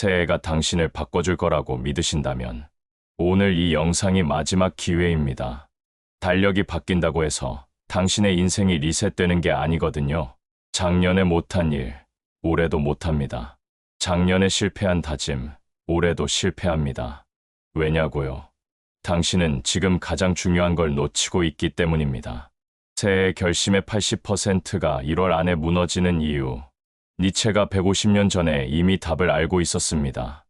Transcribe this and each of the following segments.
새해가 당신을 바꿔줄 거라고 믿으신다면 오늘 이 영상이 마지막 기회입니다. 달력이 바뀐다고 해서 당신의 인생이 리셋되는 게 아니거든요. 작년에 못한 일, 올해도 못합니다. 작년에 실패한 다짐, 올해도 실패합니다. 왜냐고요? 당신은 지금 가장 중요한 걸 놓치고 있기 때문입니다. 새해 결심의 80%가 1월 안에 무너지는 이유. 니체가 150년 전에 이미 답을 알고 있었습니다.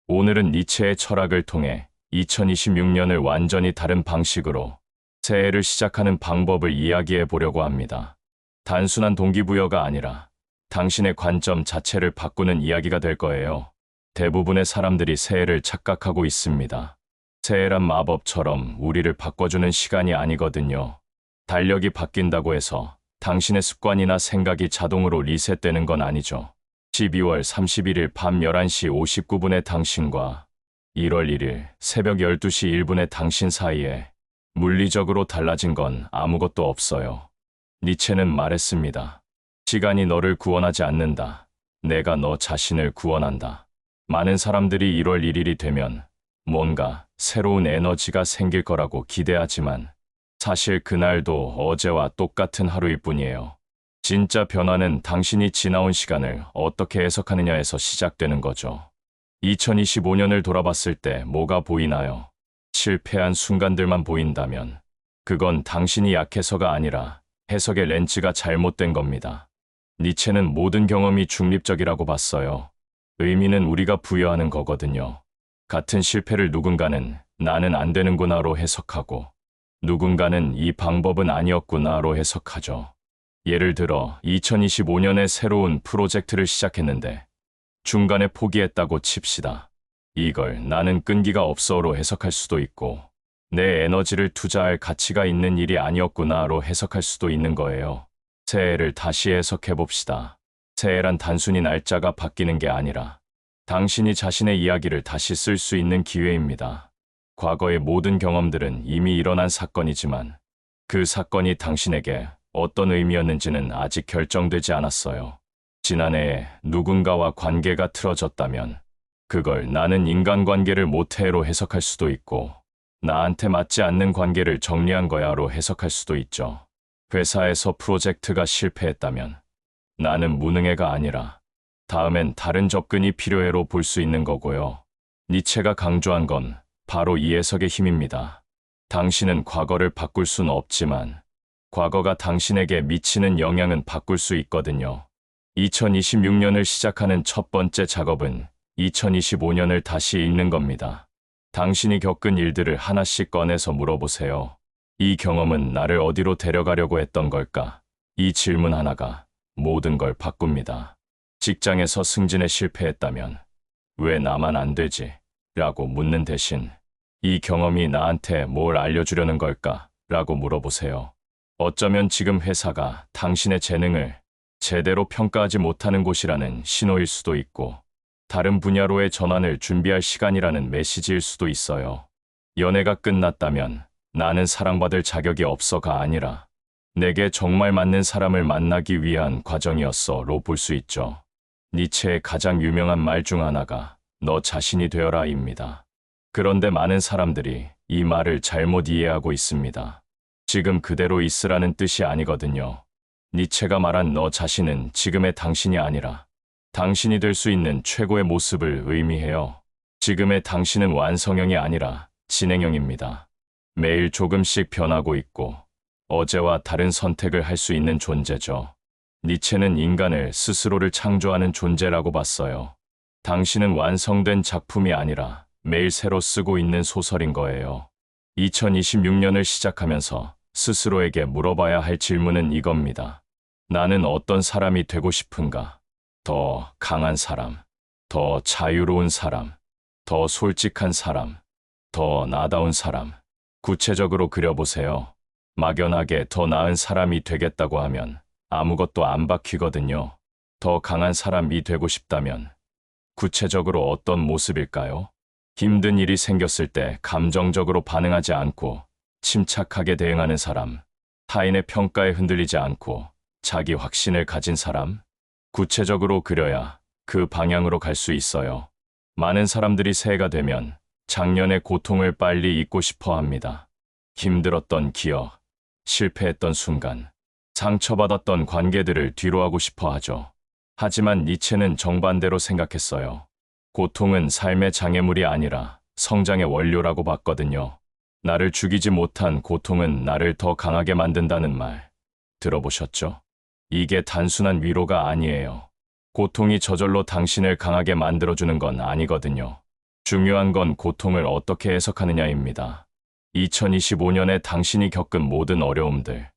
오늘은 니체의 철학을 통해 2026년을 완전히 다른 방식으로 새해를 시작하는 방법을 이야기해 보려고 합니다. 단순한 동기부여가 아니라 당신의 관점 자체를 바꾸는 이야기가 될 거예요. 대부분의 사람들이 새해를 착각하고 있습니다. 새해란 마법처럼 우리를 바꿔주는 시간이 아니거든요. 달력이 바뀐다고 해서 당신의 습관이나 생각이 자동으로 리셋되는 건 아니죠. 12월 31일 밤 11시 59분에 당신과 1월 1일 새벽 12시 1분에 당신 사이에 물리적으로 달라진 건 아무것도 없어요. 니체는 말했습니다. 시간이 너를 구원하지 않는다. 내가 너 자신을 구원한다. 많은 사람들이 1월 1일이 되면 뭔가 새로운 에너지가 생길 거라고 기대하지만 사실 그날도 어제와 똑같은 하루일 뿐이에요. 진짜 변화는 당신이 지나온 시간을 어떻게 해석하느냐에서 시작되는 거죠. 2025년을 돌아봤을 때 뭐가 보이나요? 실패한 순간들만 보인다면 그건 당신이 약해서가 아니라 해석의 렌즈가 잘못된 겁니다. 니체는 모든 경험이 중립적이라고 봤어요. 의미는 우리가 부여하는 거거든요. 같은 실패를 누군가는 나는 안 되는구나로 해석하고 누군가는 이 방법은 아니었구나로 해석하죠. 예를 들어 2025년에 새로운 프로젝트를 시작했는데 중간에 포기했다고 칩시다. 이걸 나는 끈기가 없어로 해석할 수도 있고 내 에너지를 투자할 가치가 있는 일이 아니었구나로 해석할 수도 있는 거예요. 새해를 다시 해석해 봅시다. 새해란 단순히 날짜가 바뀌는 게 아니라 당신이 자신의 이야기를 다시 쓸 수 있는 기회입니다. 과거의 모든 경험들은 이미 일어난 사건이지만 그 사건이 당신에게 어떤 의미였는지는 아직 결정되지 않았어요. 지난해에 누군가와 관계가 틀어졌다면 그걸 나는 인간관계를 못해로 해석할 수도 있고 나한테 맞지 않는 관계를 정리한 거야로 해석할 수도 있죠. 회사에서 프로젝트가 실패했다면 나는 무능해가 아니라 다음엔 다른 접근이 필요해로 볼 수 있는 거고요. 니체가 강조한 건 바로 이 해석의 힘입니다. 당신은 과거를 바꿀 수는 없지만 과거가 당신에게 미치는 영향은 바꿀 수 있거든요. 2026년을 시작하는 첫 번째 작업은 2025년을 다시 읽는 겁니다. 당신이 겪은 일들을 하나씩 꺼내서 물어보세요. 이 경험은 나를 어디로 데려가려고 했던 걸까? 이 질문 하나가 모든 걸 바꿉니다. 직장에서 승진에 실패했다면 왜 나만 안 되지? 라고 묻는 대신 이 경험이 나한테 뭘 알려주려는 걸까? 라고 물어보세요. 어쩌면 지금 회사가 당신의 재능을 제대로 평가하지 못하는 곳이라는 신호일 수도 있고 다른 분야로의 전환을 준비할 시간이라는 메시지일 수도 있어요. 연애가 끝났다면 나는 사랑받을 자격이 없어가 아니라 내게 정말 맞는 사람을 만나기 위한 과정이었어로 볼 수 있죠. 니체의 가장 유명한 말 중 하나가 너 자신이 되어라입니다. 그런데 많은 사람들이 이 말을 잘못 이해하고 있습니다. 지금 그대로 있으라는 뜻이 아니거든요. 니체가 말한 너 자신은 지금의 당신이 아니라 당신이 될 수 있는 최고의 모습을 의미해요. 지금의 당신은 완성형이 아니라 진행형입니다. 매일 조금씩 변하고 있고 어제와 다른 선택을 할 수 있는 존재죠. 니체는 인간을 스스로를 창조하는 존재라고 봤어요. 당신은 완성된 작품이 아니라 매일 새로 쓰고 있는 소설인 거예요. 2026년을 시작하면서 스스로에게 물어봐야 할 질문은 이겁니다. 나는 어떤 사람이 되고 싶은가? 더 강한 사람, 더 자유로운 사람, 더 솔직한 사람, 더 나다운 사람. 구체적으로 그려보세요. 막연하게 더 나은 사람이 되겠다고 하면 아무것도 안 바뀌거든요. 더 강한 사람이 되고 싶다면 구체적으로 어떤 모습일까요? 힘든 일이 생겼을 때 감정적으로 반응하지 않고 침착하게 대응하는 사람, 타인의 평가에 흔들리지 않고 자기 확신을 가진 사람, 구체적으로 그려야 그 방향으로 갈 수 있어요. 많은 사람들이 새해가 되면 작년의 고통을 빨리 잊고 싶어 합니다. 힘들었던 기억, 실패했던 순간, 상처받았던 관계들을 뒤로하고 싶어 하죠. 하지만 니체는 정반대로 생각했어요. 고통은 삶의 장애물이 아니라 성장의 원료라고 봤거든요. 나를 죽이지 못한 고통은 나를 더 강하게 만든다는 말 들어보셨죠? 이게 단순한 위로가 아니에요. 고통이 저절로 당신을 강하게 만들어주는 건 아니거든요. 중요한 건 고통을 어떻게 해석하느냐입니다. 2025년에 당신이 겪은 모든 어려움들,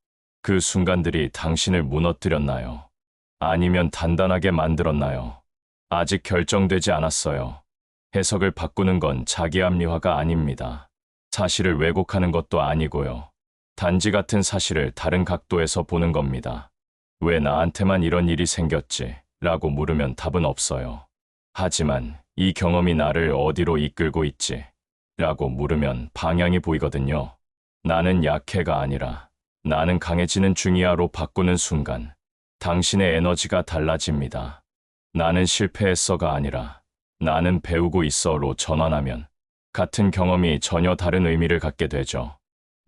그 순간들이 당신을 무너뜨렸나요? 아니면 단단하게 만들었나요? 아직 결정되지 않았어요. 해석을 바꾸는 건 자기 합리화가 아닙니다. 사실을 왜곡하는 것도 아니고요. 단지 같은 사실을 다른 각도에서 보는 겁니다. 왜 나한테만 이런 일이 생겼지? 라고 물으면 답은 없어요. 하지만 이 경험이 나를 어디로 이끌고 있지? 라고 물으면 방향이 보이거든요. 나는 약해가 아니라 나는 강해지는 중이야로 바꾸는 순간 당신의 에너지가 달라집니다. 나는 실패했어가 아니라 나는 배우고 있어로 전환하면 같은 경험이 전혀 다른 의미를 갖게 되죠.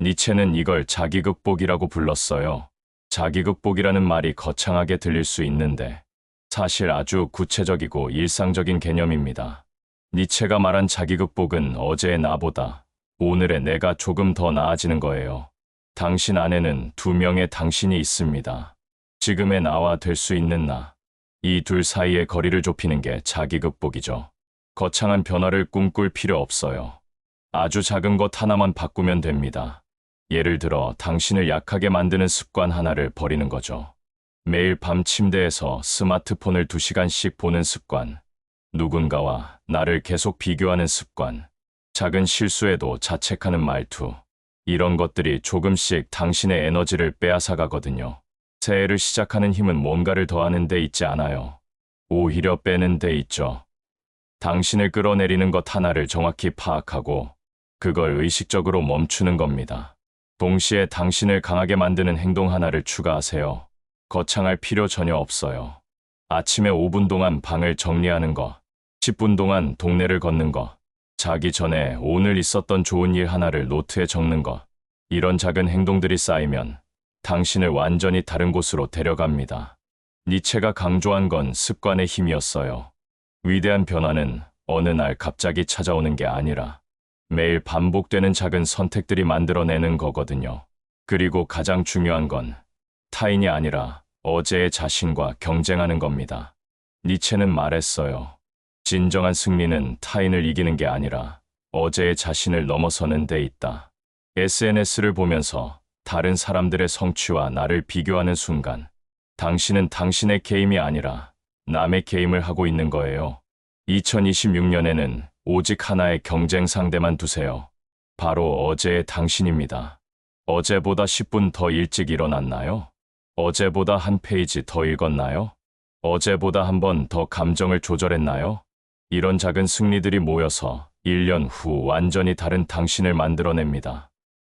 니체는 이걸 자기극복이라고 불렀어요. 자기극복이라는 말이 거창하게 들릴 수 있는데 사실 아주 구체적이고 일상적인 개념입니다. 니체가 말한 자기극복은 어제의 나보다 오늘의 내가 조금 더 나아지는 거예요. 당신 안에는 두 명의 당신이 있습니다. 지금의 나와 될 수 있는 나. 이 둘 사이의 거리를 좁히는 게 자기극복이죠. 거창한 변화를 꿈꿀 필요 없어요. 아주 작은 것 하나만 바꾸면 됩니다. 예를 들어 당신을 약하게 만드는 습관 하나를 버리는 거죠. 매일 밤 침대에서 스마트폰을 2시간씩 보는 습관, 누군가와 나를 계속 비교하는 습관, 작은 실수에도 자책하는 말투, 이런 것들이 조금씩 당신의 에너지를 빼앗아가거든요. 새해를 시작하는 힘은 뭔가를 더하는 데 있지 않아요. 오히려 빼는 데 있죠. 당신을 끌어내리는 것 하나를 정확히 파악하고 그걸 의식적으로 멈추는 겁니다. 동시에 당신을 강하게 만드는 행동 하나를 추가하세요. 거창할 필요 전혀 없어요. 아침에 5분 동안 방을 정리하는 거, 10분 동안 동네를 걷는 거, 자기 전에 오늘 있었던 좋은 일 하나를 노트에 적는 거, 이런 작은 행동들이 쌓이면 당신을 완전히 다른 곳으로 데려갑니다. 니체가 강조한 건 습관의 힘이었어요. 위대한 변화는 어느 날 갑자기 찾아오는 게 아니라 매일 반복되는 작은 선택들이 만들어내는 거거든요. 그리고 가장 중요한 건 타인이 아니라 어제의 자신과 경쟁하는 겁니다. 니체는 말했어요. 진정한 승리는 타인을 이기는 게 아니라 어제의 자신을 넘어서는 데 있다. SNS를 보면서 다른 사람들의 성취와 나를 비교하는 순간 당신은 당신의 게임이 아니라 남의 게임을 하고 있는 거예요. 2026년에는 오직 하나의 경쟁 상대만 두세요. 바로 어제의 당신입니다. 어제보다 10분 더 일찍 일어났나요? 어제보다 한 페이지 더 읽었나요? 어제보다 한 번 더 감정을 조절했나요? 이런 작은 승리들이 모여서 1년 후 완전히 다른 당신을 만들어냅니다.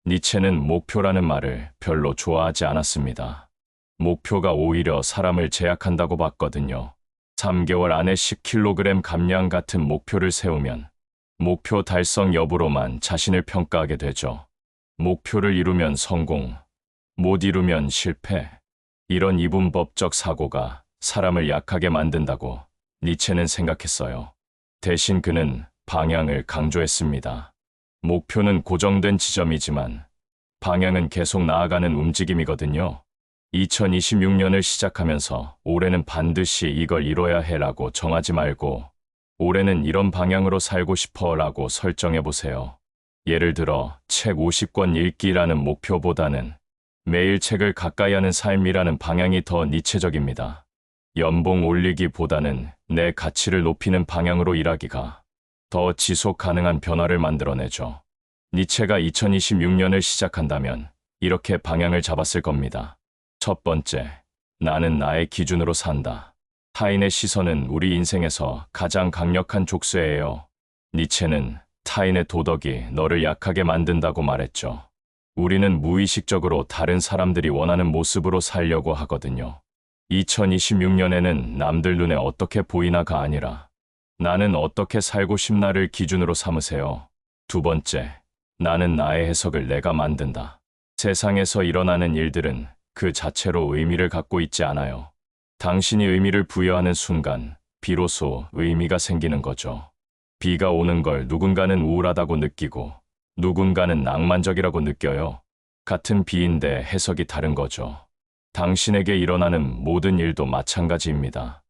니체는 목표라는 말을 별로 좋아하지 않았습니다. 목표가 오히려 사람을 제약한다고 봤거든요. 3개월 안에 10kg 감량 같은 목표를 세우면 목표 달성 여부로만 자신을 평가하게 되죠. 목표를 이루면 성공, 못 이루면 실패. 이런 이분법적 사고가 사람을 약하게 만든다고 니체는 생각했어요. 대신 그는 방향을 강조했습니다. 목표는 고정된 지점이지만 방향은 계속 나아가는 움직임이거든요. 2026년을 시작하면서 올해는 반드시 이걸 이뤄야 해라고 정하지 말고 올해는 이런 방향으로 살고 싶어라고 설정해 보세요. 예를 들어 책 50권 읽기라는 목표보다는 매일 책을 가까이 하는 삶이라는 방향이 더 니체적입니다. 연봉 올리기보다는 내 가치를 높이는 방향으로 일하기가 더 지속 가능한 변화를 만들어내죠. 니체가 2026년을 시작한다면 이렇게 방향을 잡았을 겁니다. 첫 번째, 나는 나의 기준으로 산다. 타인의 시선은 우리 인생에서 가장 강력한 족쇄예요. 니체는 타인의 도덕이 너를 약하게 만든다고 말했죠. 우리는 무의식적으로 다른 사람들이 원하는 모습으로 살려고 하거든요. 2026년에는 남들 눈에 어떻게 보이나가 아니라 나는 어떻게 살고 싶나를 기준으로 삼으세요. 두 번째, 나는 나의 해석을 내가 만든다. 세상에서 일어나는 일들은 그 자체로 의미를 갖고 있지 않아요. 당신이 의미를 부여하는 순간, 비로소 의미가 생기는 거죠. 비가 오는 걸 누군가는 우울하다고 느끼고, 누군가는 낭만적이라고 느껴요. 같은 비인데 해석이 다른 거죠. 당신에게 일어나는 모든 일도 마찬가지입니다.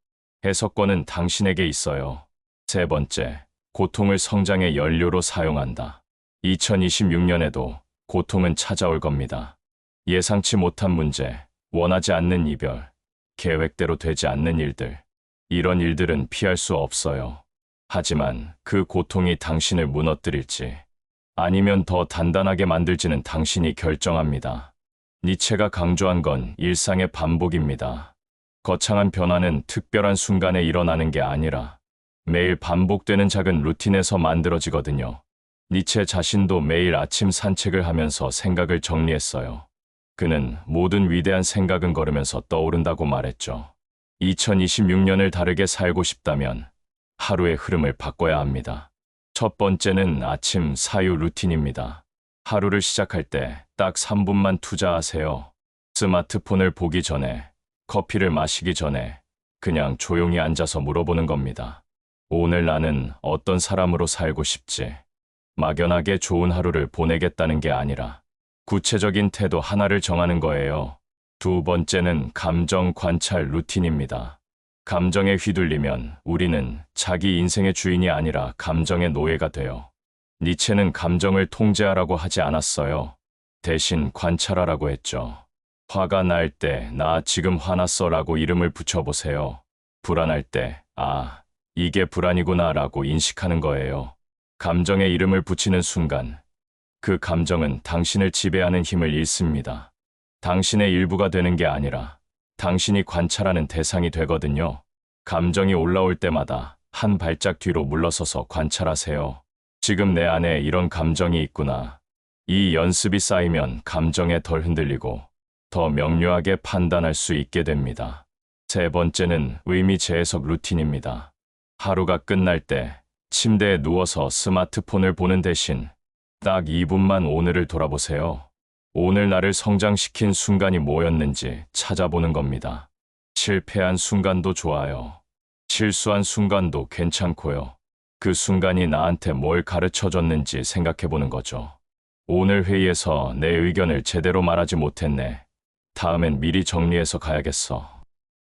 해석권은 당신에게 있어요. 세 번째, 고통을 성장의 연료로 사용한다. 2026년에도 고통은 찾아올 겁니다. 예상치 못한 문제, 원하지 않는 이별, 계획대로 되지 않는 일들. 이런 일들은 피할 수 없어요. 하지만 그 고통이 당신을 무너뜨릴지, 아니면 더 단단하게 만들지는 당신이 결정합니다. 니체가 강조한 건 일상의 반복입니다. 거창한 변화는 특별한 순간에 일어나는 게 아니라 매일 반복되는 작은 루틴에서 만들어지거든요. 니체 자신도 매일 아침 산책을 하면서 생각을 정리했어요. 그는 모든 위대한 생각은 걸으면서 떠오른다고 말했죠. 2026년을 다르게 살고 싶다면 하루의 흐름을 바꿔야 합니다. 첫 번째는 아침 사유 루틴입니다. 하루를 시작할 때 딱 3분만 투자하세요. 스마트폰을 보기 전에, 커피를 마시기 전에 그냥 조용히 앉아서 물어보는 겁니다. 오늘 나는 어떤 사람으로 살고 싶지? 막연하게 좋은 하루를 보내겠다는 게 아니라 구체적인 태도 하나를 정하는 거예요. 두 번째는 감정 관찰 루틴입니다. 감정에 휘둘리면 우리는 자기 인생의 주인이 아니라 감정의 노예가 돼요. 니체는 감정을 통제하라고 하지 않았어요. 대신 관찰하라고 했죠. 화가 날 때, 나 지금 화났어 라고 이름을 붙여보세요. 불안할 때, 아, 이게 불안이구나 라고 인식하는 거예요. 감정에 이름을 붙이는 순간, 그 감정은 당신을 지배하는 힘을 잃습니다. 당신의 일부가 되는 게 아니라 당신이 관찰하는 대상이 되거든요. 감정이 올라올 때마다 한 발짝 뒤로 물러서서 관찰하세요. 지금 내 안에 이런 감정이 있구나. 이 연습이 쌓이면 감정에 덜 흔들리고 더 명료하게 판단할 수 있게 됩니다. 세 번째는 의미 재해석 루틴입니다. 하루가 끝날 때 침대에 누워서 스마트폰을 보는 대신 딱 2분만 오늘을 돌아보세요. 오늘 나를 성장시킨 순간이 뭐였는지 찾아보는 겁니다. 실패한 순간도 좋아요. 실수한 순간도 괜찮고요. 그 순간이 나한테 뭘 가르쳐줬는지 생각해보는 거죠. 오늘 회의에서 내 의견을 제대로 말하지 못했네. 다음엔 미리 정리해서 가야겠어.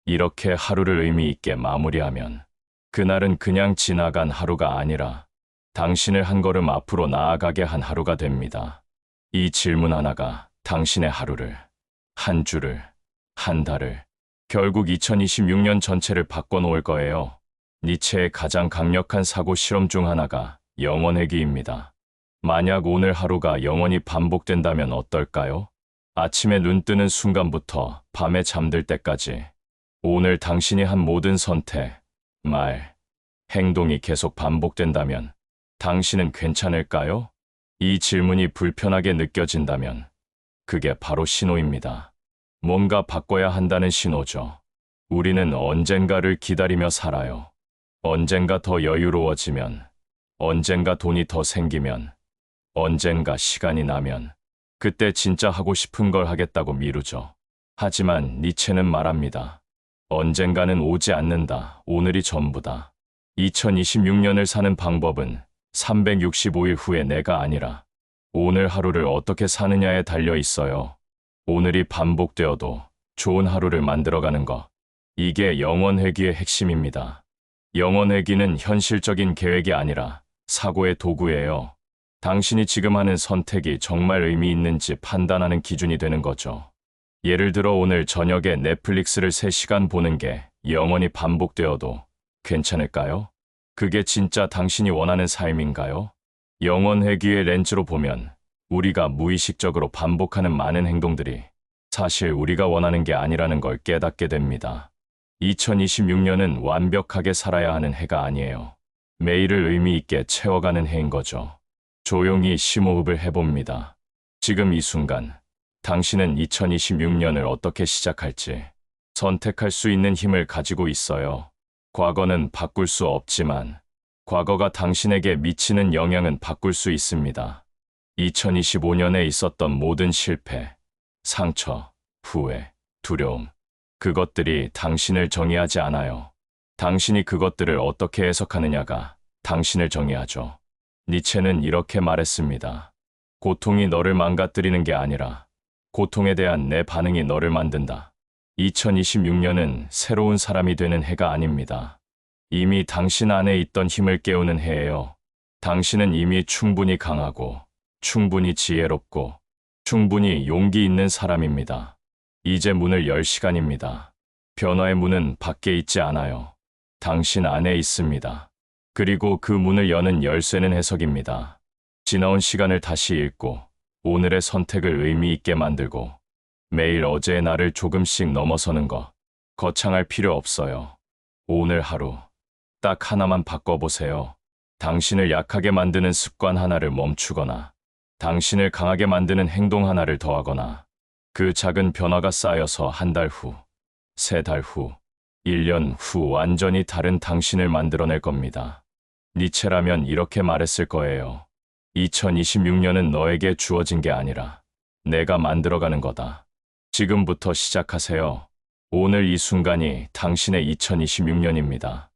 이렇게 하루를 의미 있게 마무리하면 그날은 그냥 지나간 하루가 아니라 당신을 한 걸음 앞으로 나아가게 한 하루가 됩니다. 이 질문 하나가 당신의 하루를, 한 주를, 한 달을, 결국 2026년 전체를 바꿔놓을 거예요. 니체의 가장 강력한 사고 실험 중 하나가 영원회귀입니다. 만약 오늘 하루가 영원히 반복된다면 어떨까요? 아침에 눈 뜨는 순간부터 밤에 잠들 때까지 오늘 당신이 한 모든 선택, 말, 행동이 계속 반복된다면 당신은 괜찮을까요? 이 질문이 불편하게 느껴진다면 그게 바로 신호입니다. 뭔가 바꿔야 한다는 신호죠. 우리는 언젠가를 기다리며 살아요. 언젠가 더 여유로워지면, 언젠가 돈이 더 생기면, 언젠가 시간이 나면 그때 진짜 하고 싶은 걸 하겠다고 미루죠. 하지만 니체는 말합니다. 언젠가는 오지 않는다. 오늘이 전부다. 2026년을 사는 방법은 365일 후의 내가 아니라 오늘 하루를 어떻게 사느냐에 달려 있어요. 오늘이 반복되어도 좋은 하루를 만들어가는 것. 이게 영원회귀의 핵심입니다. 영원회귀는 현실적인 계획이 아니라 사고의 도구예요. 당신이 지금 하는 선택이 정말 의미 있는지 판단하는 기준이 되는 거죠. 예를 들어 오늘 저녁에 넷플릭스를 3시간 보는 게 영원히 반복되어도 괜찮을까요? 그게 진짜 당신이 원하는 삶인가요? 영원회귀의 렌즈로 보면 우리가 무의식적으로 반복하는 많은 행동들이 사실 우리가 원하는 게 아니라는 걸 깨닫게 됩니다. 2026년은 완벽하게 살아야 하는 해가 아니에요. 매일을 의미 있게 채워가는 해인 거죠. 조용히 심호흡을 해봅니다. 지금 이 순간, 당신은 2026년을 어떻게 시작할지 선택할 수 있는 힘을 가지고 있어요. 과거는 바꿀 수 없지만 과거가 당신에게 미치는 영향은 바꿀 수 있습니다. 2025년에 있었던 모든 실패, 상처, 후회, 두려움, 그것들이 당신을 정의하지 않아요. 당신이 그것들을 어떻게 해석하느냐가 당신을 정의하죠. 니체는 이렇게 말했습니다. 고통이 너를 망가뜨리는 게 아니라 고통에 대한 내 반응이 너를 만든다. 2026년은 새로운 사람이 되는 해가 아닙니다. 이미 당신 안에 있던 힘을 깨우는 해예요. 당신은 이미 충분히 강하고, 충분히 지혜롭고, 충분히 용기 있는 사람입니다. 이제 문을 열 시간입니다. 변화의 문은 밖에 있지 않아요. 당신 안에 있습니다. 그리고 그 문을 여는 열쇠는 해석입니다. 지나온 시간을 다시 읽고, 오늘의 선택을 의미 있게 만들고, 매일 어제의 나를 조금씩 넘어서는 것, 거창할 필요 없어요. 오늘 하루, 딱 하나만 바꿔보세요. 당신을 약하게 만드는 습관 하나를 멈추거나, 당신을 강하게 만드는 행동 하나를 더하거나, 그 작은 변화가 쌓여서 한 달 후, 세 달 후, 1년 후 완전히 다른 당신을 만들어낼 겁니다. 니체라면 이렇게 말했을 거예요. 2026년은 너에게 주어진 게 아니라 내가 만들어가는 거다. 지금부터 시작하세요. 오늘 이 순간이 당신의 2026년입니다.